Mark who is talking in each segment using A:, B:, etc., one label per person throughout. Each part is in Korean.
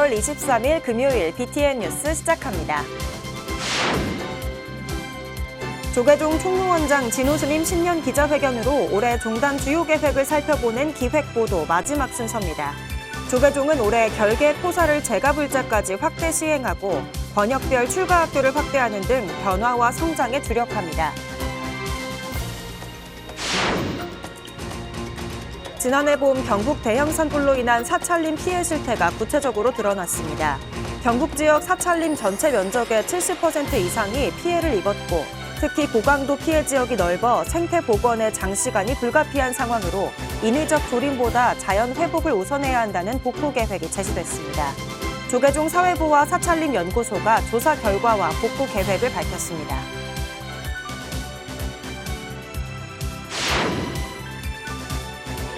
A: 1월 23일 금요일 BTN 뉴스 시작합니다. 조계종 총무원장 진우스님 신년 기자회견으로 올해 종단 주요 계획을 살펴보는 기획보도 마지막 순서입니다. 조계종은 올해 결계 포사를 재가불자까지 확대 시행하고 권역별 출가학교를 확대하는 등 변화와 성장에 주력합니다. 지난해 봄 경북 대형 산불로 인한 사찰림 피해 실태가 구체적으로 드러났습니다. 경북 지역 사찰림 전체 면적의 70% 이상이 피해를 입었고 특히 고강도 피해 지역이 넓어 생태 복원에 장시간이 불가피한 상황으로 인위적 조림보다 자연 회복을 우선해야 한다는 복구 계획이 제시됐습니다. 조계종 사회부와 사찰림 연구소가 조사 결과와 복구 계획을 밝혔습니다.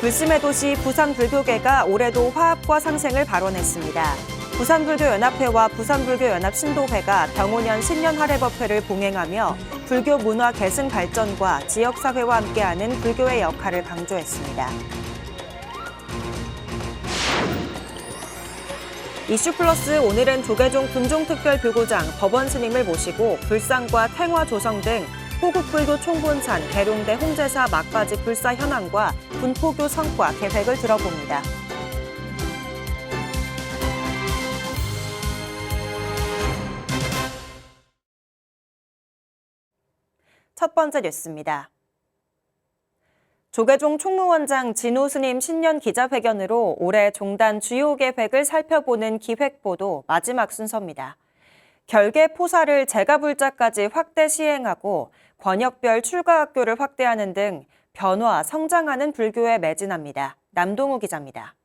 A: 불심의 도시 부산불교계가 올해도 화합과 상생을 발언했습니다. 부산불교연합회와 부산불교연합신도회가 병오년 신년하례법회를 봉행하며 불교 문화 계승 발전과 지역사회와 함께하는 불교의 역할을 강조했습니다. 이슈플러스 오늘은 조계종 군종특별교구장 법원 스님을 모시고 불상과 탱화 조성 등 호국불교 총본산 계룡대 홍제사 막바지 불사 현황과 군포교 성과 계획을 들어봅니다. 첫 번째 뉴스입니다. 조계종 총무원장 진우스님 신년 기자회견으로 올해 종단 주요 계획을 살펴보는 기획보도 마지막 순서입니다. 결계 포사를 재가불자까지 확대 시행하고 권역별 출가학교를 확대하는 등 변화, 성장하는 불교에 매진합니다. 남동우 기자입니다.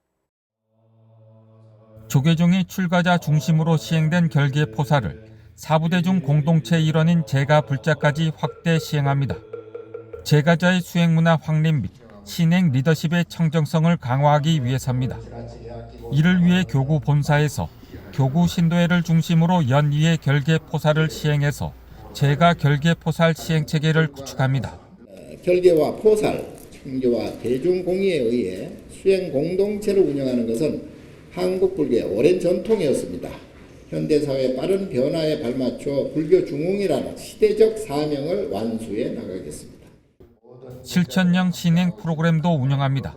B: 조계종이 출가자 중심으로 시행된 결계 포사를 사부대중 공동체 일원인 재가불자까지 확대 시행합니다. 재가자의 수행문화 확립 및 신행 리더십의 청정성을 강화하기 위해서입니다. 이를 위해 교구 본사에서 교구 신도회를 중심으로 연이의 결계 포사를 시행해서 재가 결계 포살 시행 체계를 구축합니다.
C: 결계와 포살, 청교와 대중공의에 의해 수행 공동체를 운영하는 것은 한국 불교의 오랜 전통이었습니다. 현대사회의 빠른 변화에 발맞춰 불교 중흥이라는 시대적 사명을 완수해 나가겠습니다.
B: 실천형 신행 프로그램도 운영합니다.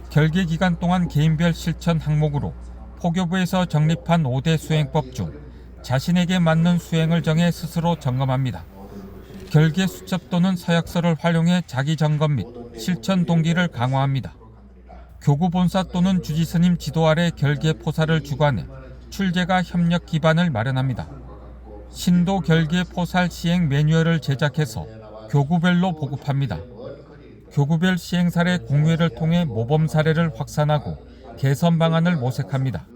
B: 결계 기간 동안 개인별 실천 항목으로 포교부에서 정립한 5대 수행법 중 자신에게 맞는 수행을 정해 스스로 점검합니다. 결계 수첩 또는 서약서를 활용해 자기 점검 및 실천 동기를 강화합니다. 교구 본사 또는 주지스님 지도 아래 결계 포사를 주관해 출제가 협력 기반을 마련합니다. 신도 결계 포살 시행 매뉴얼을 제작해서 교구별로 보급합니다. 교구별 시행 사례 공유회를 통해 모범 사례를 확산하고 개선 방안을 모색합니다.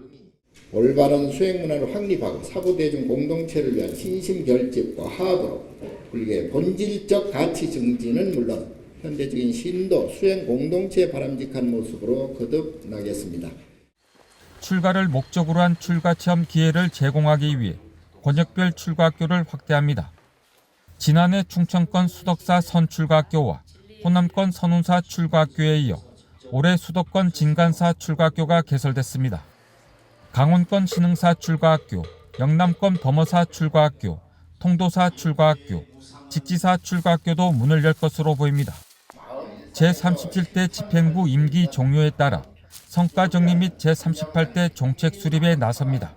C: 올바른 수행 문화를 확립하고 사부대중 공동체를 위한 신심 결집과 화합으로 불교의 본질적 가치 증진은 물론 현대적인 신도 수행 공동체의 바람직한 모습으로 거듭나겠습니다.
B: 출가를 목적으로 한 출가 체험 기회를 제공하기 위해 권역별 출가학교를 확대합니다. 지난해 충청권 수덕사 선출가학교와 호남권 선운사 출가학교에 이어 올해 수도권 진간사 출가학교가 개설됐습니다. 강원권 신흥사 출가학교, 영남권 범어사 출가학교, 통도사 출가학교, 직지사 출가학교도 문을 열 것으로 보입니다. 제37대 집행부 임기 종료에 따라 성과 정리 및 제38대 종책 수립에 나섭니다.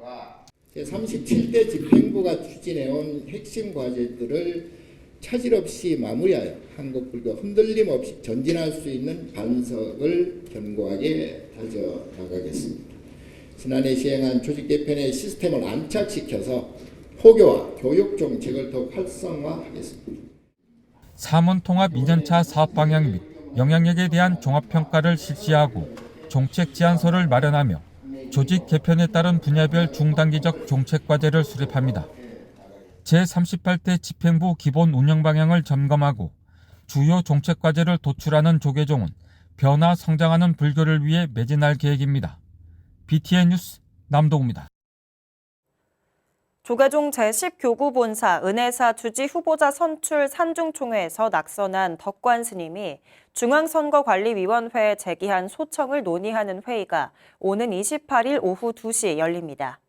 C: 제37대 집행부가 추진해온 핵심 과제들을 차질 없이 마무리하여 한국 불교 흔들림 없이 전진할 수 있는 반석을 견고하게 다져 나가겠습니다. 지난해 시행한 조직 개편의 시스템을 안착시켜서 포교와 교육 정책을 더욱 활성화하겠습니다.
B: 사문통합 2년차 사업 방향 및 영향력에 대한 종합평가를 실시하고 종책 제안서를 마련하며 조직 개편에 따른 분야별 중단기적 종책 과제를 수립합니다. 제38대 집행부 기본 운영 방향을 점검하고 주요 종책 과제를 도출하는 조계종은 변화 성장하는 불교를 위해 매진할 계획입니다. BTN 뉴스 남동우입니다.
A: 조계종 제10교구 본사 은혜사 주지 후보자 선출 산중총회에서 낙선한 덕관 스님이 중앙선거관리위원회에 제기한 소청을 논의하는 회의가 오는 28일 오후 2시 열립니다.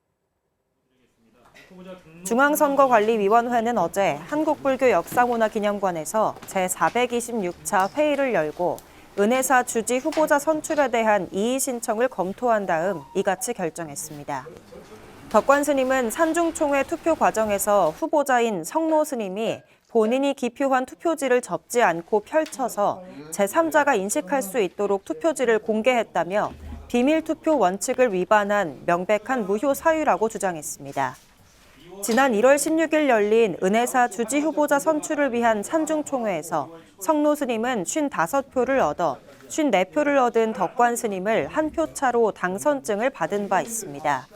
A: 중앙선거관리위원회는 어제 한국불교 역사문화기념관에서 제426차 회의를 열고 은혜사 주지 후보자 선출에 대한 이의 신청을 검토한 다음 이같이 결정했습니다. 덕관 스님은 산중총회 투표 과정에서 후보자인 성노 스님이 본인이 기표한 투표지를 접지 않고 펼쳐서 제3자가 인식할 수 있도록 투표지를 공개했다며 비밀투표 원칙을 위반한 명백한 무효 사유라고 주장했습니다. 지난 1월 16일 열린 은혜사 주지 후보자 선출을 위한 산중총회에서 성노 스님은 55표를 얻어 54표를 얻은 덕관 스님을 한 표 차로 당선증을 받은 바 있습니다.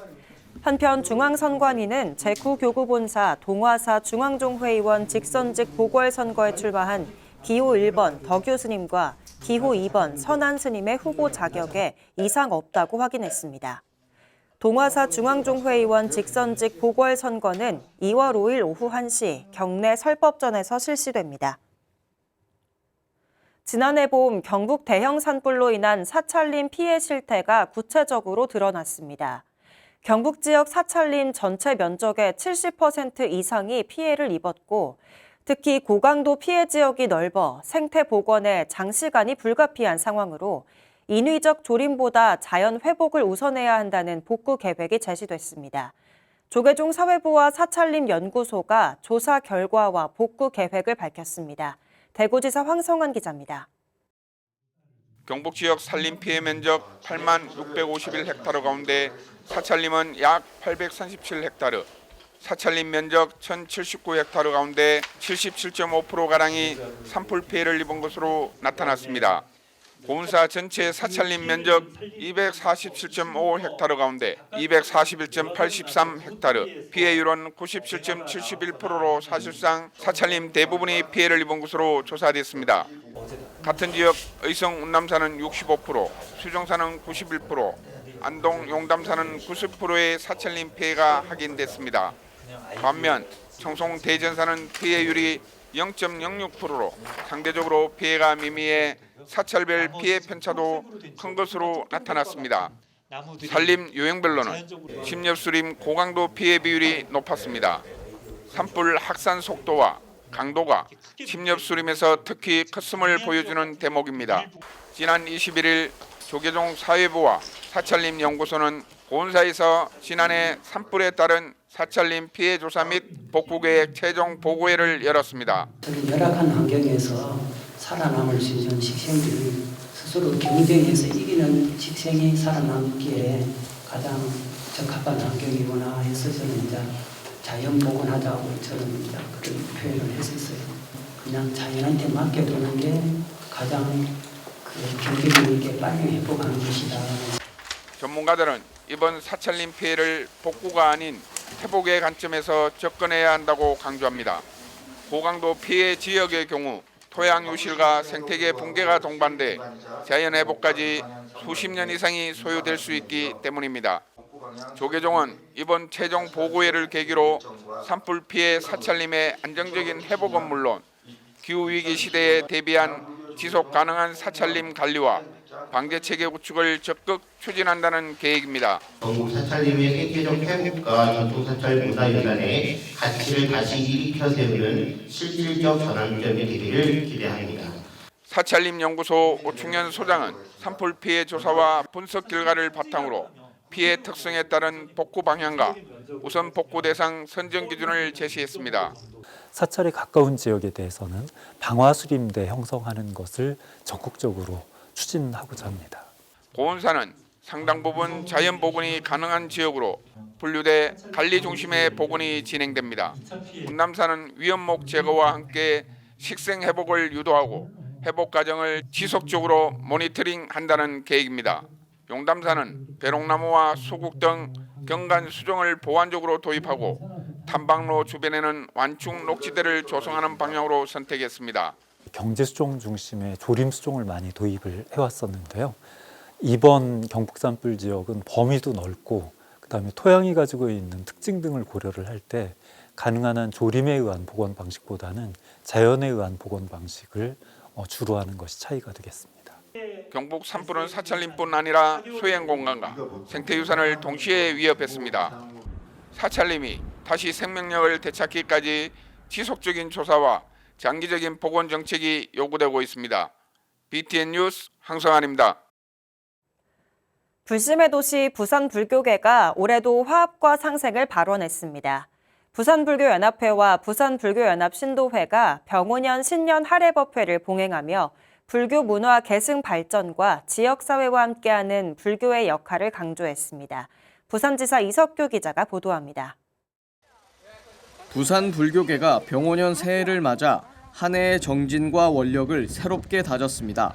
A: 한편 중앙선관위는 제9교구본사 동화사 중앙종회의원 직선직 보궐선거에 출마한 기호 1번 덕유 스님과 기호 2번 선안 스님의 후보 자격에 이상 없다고 확인했습니다. 동화사 중앙종회의원 직선직 보궐선거는 2월 5일 오후 1시 경내 설법전에서 실시됩니다. 지난해 봄 경북 대형 산불로 인한 사찰림 피해 실태가 구체적으로 드러났습니다. 경북 지역 사찰림 전체 면적의 70% 이상이 피해를 입었고 특히 고강도 피해 지역이 넓어 생태 복원에 장시간이 불가피한 상황으로 인위적 조림보다 자연 회복을 우선해야 한다는 복구 계획이 제시됐습니다. 조계종 사회부와 사찰림 연구소가 조사 결과와 복구 계획을 밝혔습니다. 대구지사 황성환 기자입니다.
D: 경북 지역 산림 피해 면적 8만 651헥타르 가운데 사찰림은 약 837헥타르, 사찰림 면적 1,079헥타르 가운데 77.5%가량이 산불 피해를 입은 것으로 나타났습니다. 본사 전체 사찰림 면적 247.5헥타르 가운데 241.83헥타르, 피해율은 97.71%로 사실상 사찰림 대부분이 피해를 입은 것으로 조사됐습니다. 같은 지역 의성 운남사는 65%, 수정사는 91%, 안동 용담사는 90%의 사찰림 피해가 확인됐습니다. 반면 청송 대전사는 피해율이 0.06%로 상대적으로 피해가 미미해 사찰별 피해 편차도 큰 것으로 나타났습니다. 산림 유형별로는 침엽수림 고강도 피해 비율이 높았습니다. 산불 확산 속도와 강도가 침엽수림에서 특히 컸음을 보여주는 대목입니다. 지난 21일 조계종 사회부와 사찰림 연구소는 본사에서 지난해 산불에 따른 사찰림 피해 조사 및 복구 계획 최종 보고회를 열었습니다.
E: 열악한 환경에서 살아남을 수 있는 식생들이 스스로 경쟁해서 이기는 식생이 살아남기에 가장 적합한 환경이구나 해서 저는 이제 자연 복원하자고 저는 이제 그런 표현을 했었어요. 그냥 자연한테 맡겨두는 게 가장 경쟁력 있게 빨리 회복하는 것이다.
D: 전문가들은 이번 사찰림 피해를 복구가 아닌 회복의 관점에서 접근해야 한다고 강조합니다. 고강도 피해 지역의 경우 토양 유실과 생태계 붕괴가 동반돼 자연 회복까지 수십 년 이상이 소요될 수 있기 때문입니다. 조계종은 이번 최종 보고회를 계기로 산불 피해 사찰림의 안정적인 회복은 물론 기후위기 시대에 대비한 지속 가능한 사찰림 관리와 방제체계 구축을 적극 추진한다는 계획입니다.
F: 전국 사찰림의 생태적 회복과 전통사찰문화연단의 가치를 다시 일으켜 세우는 실질적 전환점이 되기를 기대합니다.
D: 사찰림 연구소 오충현 소장은 산불 피해 조사와 분석 결과를 바탕으로 피해 특성에 따른 복구 방향과 우선 복구 대상 선정 기준을 제시했습니다.
G: 사찰에 가까운 지역에 대해서는 방화수림대 형성하는 것을 적극적으로 추진하고자 합니다.
D: 보훈사는 상당 부분 자연 복원이 가능한 지역으로 분류돼 관리 중심의 복원이 진행됩니다. 운남사는 위험목 제거와 함께 식생 회복을 유도하고 회복 과정을 지속적으로 모니터링한다는 계획입니다. 용담사는 배롱나무와 수국 등 경관 수종을 보완적으로 도입하고 탐방로 주변에는 완충 녹지대를 조성하는 방향으로 선택했습니다.
G: 경제 수종 중심의 조림 수종을 많이 도입을 해왔었는데요. 이번 경북 산불 지역은 범위도 넓고 그다음에 토양이 가지고 있는 특징 등을 고려를 할 때 가능한 한 조림에 의한 복원 방식보다는 자연에 의한 복원 방식을 주로 하는 것이 차이가 되겠습니다.
D: 경북 산불은 사찰림뿐 아니라 소행공간과 생태유산을 동시에 위협했습니다. 사찰림이 다시 생명력을 되찾기까지 지속적인 조사와 장기적인 복원 정책이 요구되고 있습니다. BTN 뉴스 황성환입니다.
A: 불심의 도시 부산불교계가 올해도 화합과 상생을 발언했습니다. 부산불교연합회와 부산불교연합신도회가 병오년 신년 할애법회를 봉행하며 불교 문화 계승 발전과 지역사회와 함께하는 불교의 역할을 강조했습니다. 부산지사 이석규 기자가 보도합니다.
H: 부산불교계가 병오년 새해를 맞아 한 해의 정진과 원력을 새롭게 다졌습니다.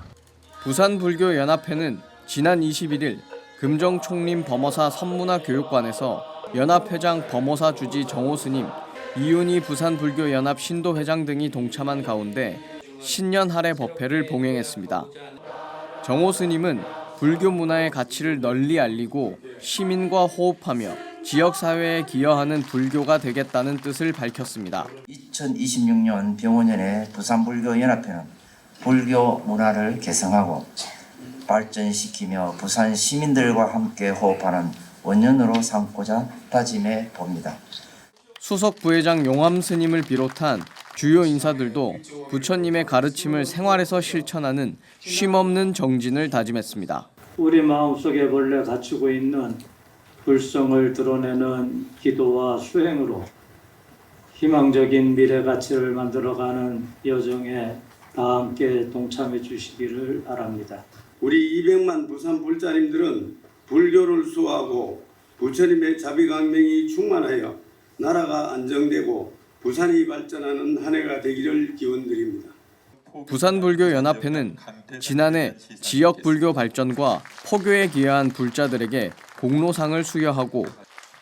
H: 부산불교연합회는 지난 21일 금정총림 범어사 선문화교육관에서 연합회장 범어사 주지 정호 스님, 이윤희 부산불교연합 신도회장 등이 동참한 가운데 신년 할애 법회를 봉행했습니다. 정호 스님은 불교 문화의 가치를 널리 알리고 시민과 호흡하며 지역사회에 기여하는 불교가 되겠다는 뜻을 밝혔습니다.
I: 2026년 병오년에 부산불교연합회는 불교 문화를 개성하고 발전시키며 부산 시민들과 함께 호흡하는 원년으로 삼고자 다짐해 봅니다.
H: 수석 부회장 용암 스님을 비롯한 주요 인사들도 부처님의 가르침을 생활에서 실천하는 쉼없는 정진을 다짐했습니다.
J: 우리 마음속에 본래 갖추고 있는 불성을 드러내는 기도와 수행으로 희망적인 미래 가치를 만들어가는 여정에 다 함께 동참해 주시기를 바랍니다.
K: 우리 200만 부산 불자님들은 불교를 수호하고 부처님의 자비강명이 충만하여 나라가 안정되고 부산이 발전하는 한 해가 되기를 기원드립니다.
H: 부산불교연합회는 지난해 지역 불교 발전과 포교에 기여한 불자들에게 공로상을 수여하고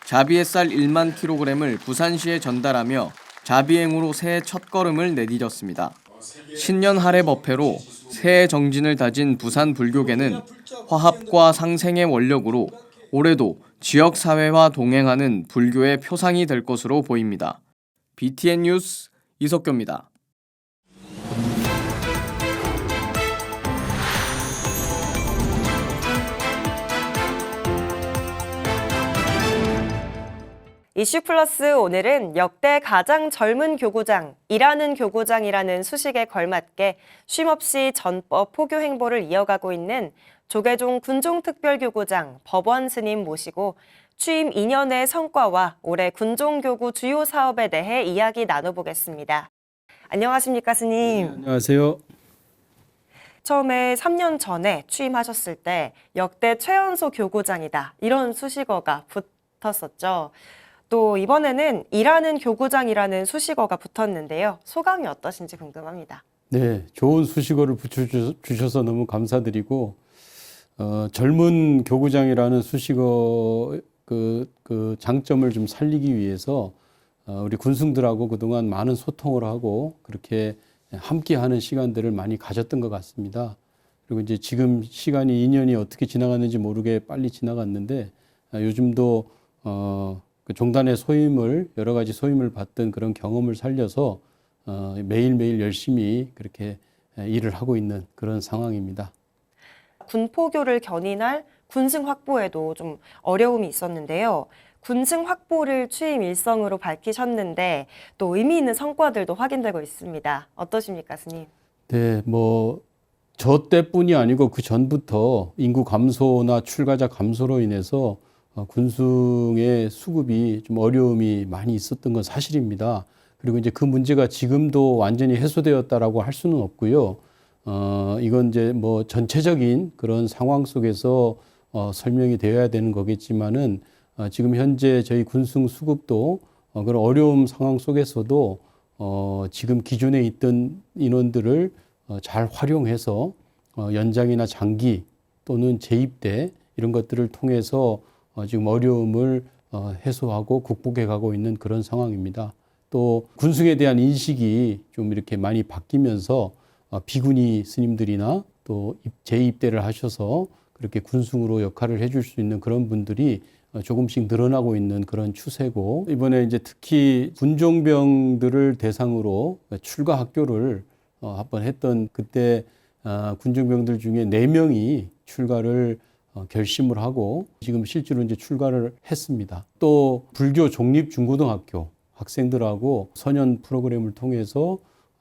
H: 자비의 쌀 1만 kg을 부산시에 전달하며 자비행으로 새해 첫걸음을 내디뎠습니다. 신년 할애 법회로 새해 정진을 다진 부산불교계는 화합과 상생의 원력으로 올해도 지역사회와 동행하는 불교의 표상이 될 것으로 보입니다. BTN 뉴스 이석규입니다.
A: 이슈플러스 오늘은 역대 가장 젊은 교구장, 일하는 교구장이라는 수식에 걸맞게 쉼없이 전법 포교 행보를 이어가고 있는 조계종 군종특별교구장 법원 스님 모시고 취임 2년의 성과와 올해 군종교구 주요 사업에 대해 이야기 나눠보겠습니다. 안녕하십니까, 스님?
L: 네, 안녕하세요.
A: 처음에 3년 전에 취임하셨을 때 역대 최연소 교구장이다, 이런 수식어가 붙었었죠. 또 이번에는 일하는 교구장이라는 수식어가 붙었는데요. 소감이 어떠신지 궁금합니다.
L: 네, 좋은 수식어를 붙여주셔서 너무 감사드리고 젊은 교구장이라는 수식어 그 장점을 좀 살리기 위해서 우리 군승들하고 그동안 많은 소통을 하고 그렇게 함께하는 시간들을 많이 가졌던 것 같습니다. 그리고 이제 지금 시간이 2년이 어떻게 지나갔는지 모르게 빨리 지나갔는데 요즘도 그 종단의 소임을 여러 가지 소임을 받던 그런 경험을 살려서 매일매일 열심히 그렇게 일을 하고 있는 그런 상황입니다.
A: 군포교를 견인할 군승 확보에도 좀 어려움이 있었는데요. 군승 확보를 취임 일성으로 밝히셨는데 또 의미 있는 성과들도 확인되고 있습니다. 어떠십니까, 스님?
L: 네, 저 때뿐이 아니고 그 전부터 인구 감소나 출가자 감소로 인해서 군승의 수급이 좀 어려움이 많이 있었던 건 사실입니다. 그리고 이제 그 문제가 지금도 완전히 해소되었다라고 할 수는 없고요. 이건 이제 전체적인 그런 상황 속에서 설명이 되어야 되는 거겠지만은 지금 현재 저희 군승 수급도 그런 어려움 상황 속에서도 지금 기존에 있던 인원들을 잘 활용해서 연장이나 장기 또는 재입대 이런 것들을 통해서 지금 어려움을 해소하고 극복해 가고 있는 그런 상황입니다. 또 군승에 대한 인식이 좀 이렇게 많이 바뀌면서 비군이 스님들이나 또 재입대를 하셔서 그렇게 군승으로 역할을 해줄 수 있는 그런 분들이 조금씩 늘어나고 있는 그런 추세고, 이번에 이제 특히 군종병들을 대상으로 출가 학교를 한번 했던 그때 군종병들 중에 4명이 출가를 결심을 하고 지금 실제로 이제 출가를 했습니다. 또 불교 종립 중고등학교 학생들하고 선연 프로그램을 통해서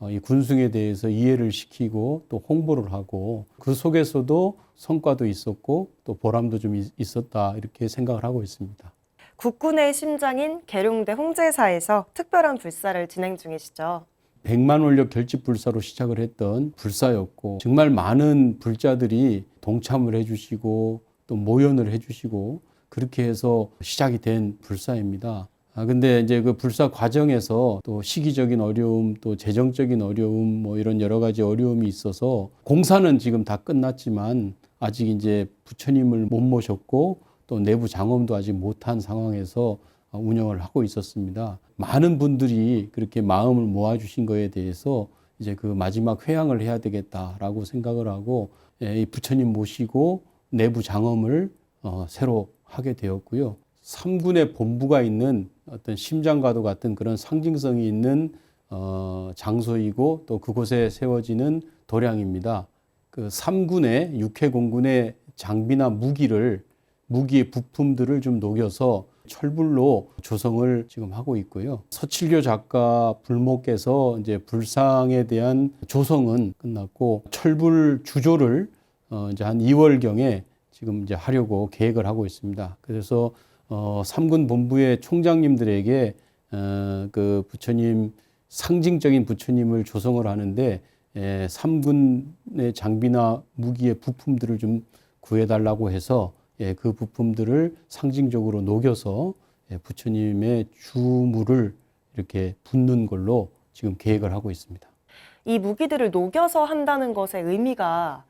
L: 이 군승에 대해서 이해를 시키고 또 홍보를 하고, 그 속에서도 성과도 있었고 또 보람도 좀 있었다, 이렇게 생각을 하고 있습니다.
A: 국군의 심장인 계룡대 홍제사에서 특별한 불사를 진행 중이시죠.
L: 100만 원력 결집 불사로 시작을 했던 불사였고, 정말 많은 불자들이 동참을 해주시고 또 모연을 해주시고 그렇게 해서 시작이 된 불사입니다. 근데 이제 그 불사 과정에서 또 시기적인 어려움, 또 재정적인 어려움, 뭐 이런 여러 가지 어려움이 있어서 공사는 지금 다 끝났지만 아직 이제 부처님을 못 모셨고 또 내부 장엄도 아직 못한 상황에서 운영을 하고 있었습니다. 많은 분들이 그렇게 마음을 모아주신 거에 대해서 이제 그 마지막 회향을 해야 되겠다라고 생각을 하고, 이 부처님 모시고 내부 장엄을 새로 하게 되었고요. 3군의 본부가 있는 어떤 심장과도 같은 그런 상징성이 있는 장소이고 또 그곳에 세워지는 도량입니다. 그 3군의 육해공군의 장비나 무기의 부품들을 좀 녹여서 철불로 조성을 지금 하고 있고요. 서칠교 작가 불목께서 이제 불상에 대한 조성은 끝났고 철불 주조를 이제 한 2월경에 지금 이제 하려고 계획을 하고 있습니다. 그래서 3군 본부의 총장님들에게 그 부처님, 상징적인 부처님을 조성을 하는데 3군의 장비나 무기의 부품들을 좀 구해달라고 해서 그 부품들을 상징적으로 녹여서 부처님의 주물을 이렇게 붓는 걸로 지금 계획을 하고 있습니다.
A: 이 무기들을 녹여서 한다는 것의 의미가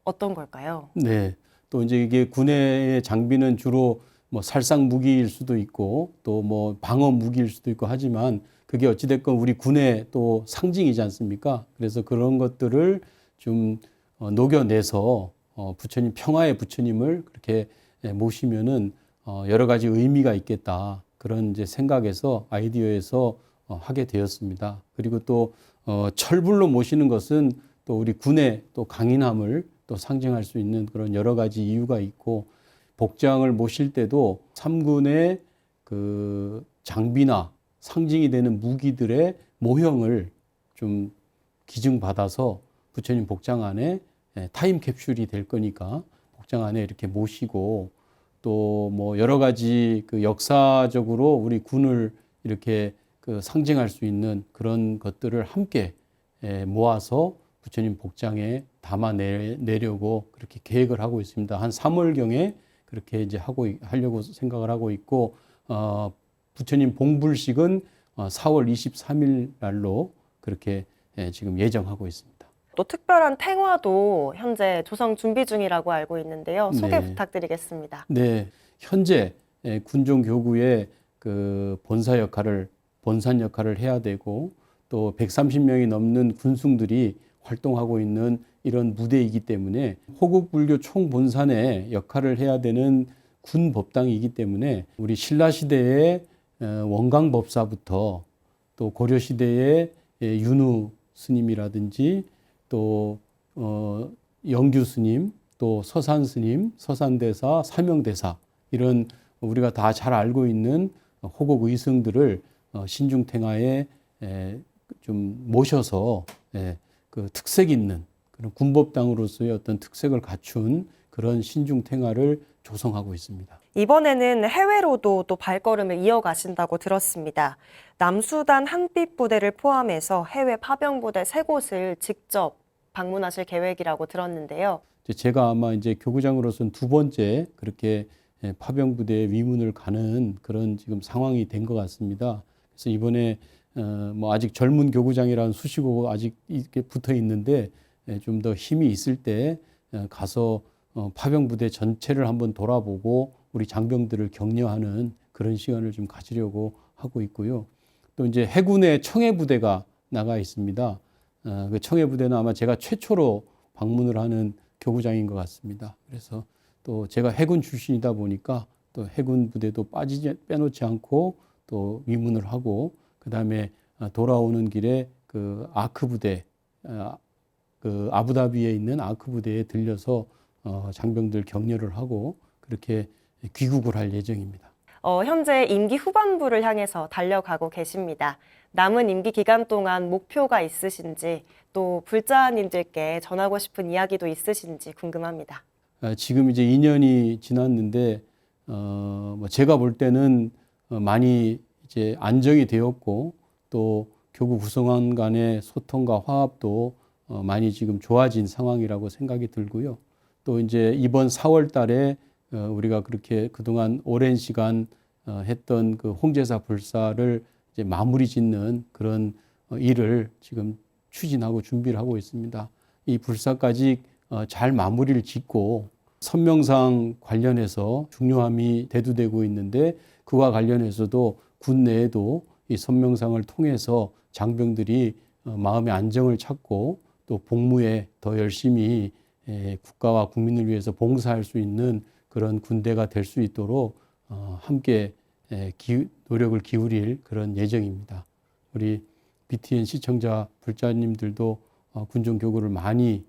A: 어떤 걸까요?
L: 네, 또 이제 이게 군의 장비는 주로 뭐 살상 무기일 수도 있고 또 뭐 방어 무기일 수도 있고 하지만 그게 어찌됐건 우리 군의 또 상징이지 않습니까? 그래서 그런 것들을 좀 녹여내서 부처님, 평화의 부처님을 그렇게 모시면은 여러 가지 의미가 있겠다, 그런 이제 생각에서 아이디어에서 하게 되었습니다. 그리고 또 철불로 모시는 것은 또 우리 군의 또 강인함을 또 상징할 수 있는 그런 여러 가지 이유가 있고, 복장을 모실 때도 3군의 그 장비나 상징이 되는 무기들의 모형을 좀 기증받아서 부처님 복장 안에 타임캡슐이 될 거니까 복장 안에 이렇게 모시고, 또 뭐 여러 가지 그 역사적으로 우리 군을 이렇게 그 상징할 수 있는 그런 것들을 함께 모아서 부처님 복장에 담아내려고 그렇게 계획을 하고 있습니다. 한 3월경에 그렇게 이제 하려고 생각을 하고 있고, 부처님 봉불식은 4월 23일 날로 그렇게 지금 예정하고 있습니다.
A: 또 특별한 탱화도 현재 조성 준비 중이라고 알고 있는데요. 소개
L: 네.
A: 부탁드리겠습니다.
L: 네, 현재 군종교구의 그 본산 역할을 해야 되고 또 130명이 넘는 군승들이 활동하고 있는 이런 무대이기 때문에 호국불교 총본산의 역할을 해야 되는 군법당이기 때문에 우리 신라시대의 원광법사부터 또 고려시대의 윤우 스님이라든지 또 영규 스님, 또 서산 스님, 서산대사, 사명대사, 이런 우리가 다 잘 알고 있는 호국 의승들을 신중탱화에 좀 모셔서 그 특색 있는 그런 군법당으로서의 어떤 특색을 갖춘 그런 신중탱화를 조성하고 있습니다.
A: 이번에는 해외로도 또 발걸음을 이어가신다고 들었습니다. 남수단 한빛부대를 포함해서 해외 파병부대 3곳을 직접 방문하실 계획이라고 들었는데요.
L: 제가 아마 이제 교구장으로서는 2번째 그렇게 파병부대에 위문을 가는 그런 지금 상황이 된 것 같습니다. 그래서 이번에 뭐 아직 젊은 교구장이라는 수식어가 아직 이렇게 붙어 있는데 좀 더 힘이 있을 때 가서 파병부대 전체를 한번 돌아보고 우리 장병들을 격려하는 그런 시간을 좀 가지려고 하고 있고요. 또 이제 해군의 청해부대가 나가 있습니다. 그 청해부대는 아마 제가 최초로 방문을 하는 교구장인 것 같습니다. 그래서 또 제가 해군 출신이다 보니까 또 해군 부대도 빼놓지 않고 또 위문을 하고 그다음에 돌아오는 길에 그 아크 부대, 그 아부다비에 있는 아크 부대에 들려서 장병들 격려를 하고 그렇게 귀국을 할 예정입니다.
A: 현재 임기 후반부를 향해서 달려가고 계십니다. 남은 임기 기간 동안 목표가 있으신지 또 불자님들께 전하고 싶은 이야기도 있으신지 궁금합니다.
L: 지금 이제 2년이 지났는데 제가 볼 때는 많이 이제 안정이 되었고 또 교구 구성원 간의 소통과 화합도 많이 지금 좋아진 상황이라고 생각이 들고요. 또 이제 이번 4월 달에 우리가 그렇게 그동안 오랜 시간 했던 그 홍제사 불사를 이제 마무리 짓는 그런 일을 지금 추진하고 준비를 하고 있습니다. 이 불사까지 잘 마무리를 짓고 선명상 관련해서 중요함이 대두되고 있는데 그와 관련해서도 군 내에도 이 선명상을 통해서 장병들이 마음의 안정을 찾고 또 복무에 더 열심히 국가와 국민을 위해서 봉사할 수 있는 그런 군대가 될 수 있도록 함께 노력을 기울일 그런 예정입니다. 우리 BTN 시청자 불자님들도 군종 교구를 많이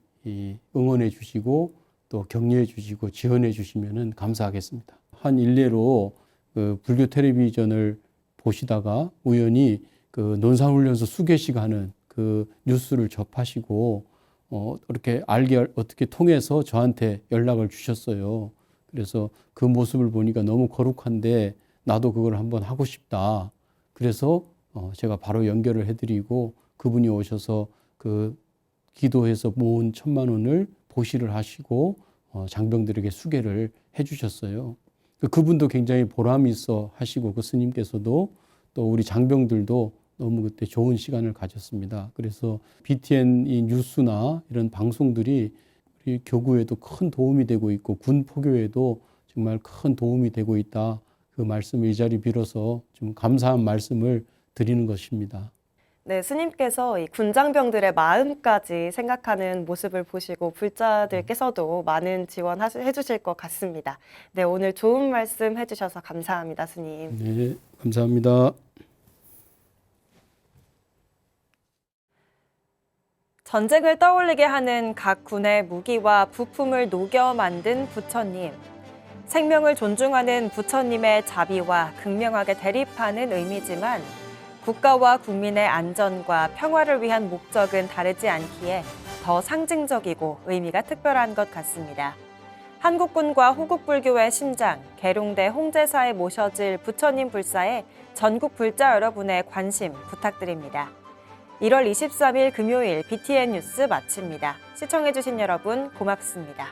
L: 응원해 주시고 또 격려해 주시고 지원해 주시면 감사하겠습니다. 한 일례로 그 불교 텔레비전을 보시다가 우연히 그 논산훈련소 수계식 하는 그 뉴스를 접하시고 이렇게 어떻게 통해서 저한테 연락을 주셨어요. 그래서 그 모습을 보니까 너무 거룩한데 나도 그걸 한번 하고 싶다. 그래서 제가 바로 연결을 해드리고 그분이 오셔서 그 기도해서 모은 1,000만 원을 보시를 하시고 장병들에게 수계를 해주셨어요. 그분도 굉장히 보람이 있어 하시고 그 스님께서도 또 우리 장병들도 너무 그때 좋은 시간을 가졌습니다. 그래서 BTN 이 뉴스나 이런 방송들이 우리 교구에도 큰 도움이 되고 있고 군 포교에도 정말 큰 도움이 되고 있다. 그 말씀을 이 자리 빌어서 좀 감사한 말씀을 드리는 것입니다.
A: 네, 스님께서 이 군장병들의 마음까지 생각하는 모습을 보시고 불자들께서도 많은 지원해 주실 것 같습니다. 네, 오늘 좋은 말씀 해주셔서 감사합니다, 스님.
L: 네, 감사합니다.
A: 전쟁을 떠올리게 하는 각 군의 무기와 부품을 녹여 만든 부처님. 생명을 존중하는 부처님의 자비와 극명하게 대립하는 의미지만 국가와 국민의 안전과 평화를 위한 목적은 다르지 않기에 더 상징적이고 의미가 특별한 것 같습니다. 한국군과 호국불교의 심장, 계룡대 홍제사에 모셔질 부처님 불사에 전국 불자 여러분의 관심 부탁드립니다. 1월 23일 금요일 BTN 뉴스 마칩니다. 시청해주신 여러분 고맙습니다.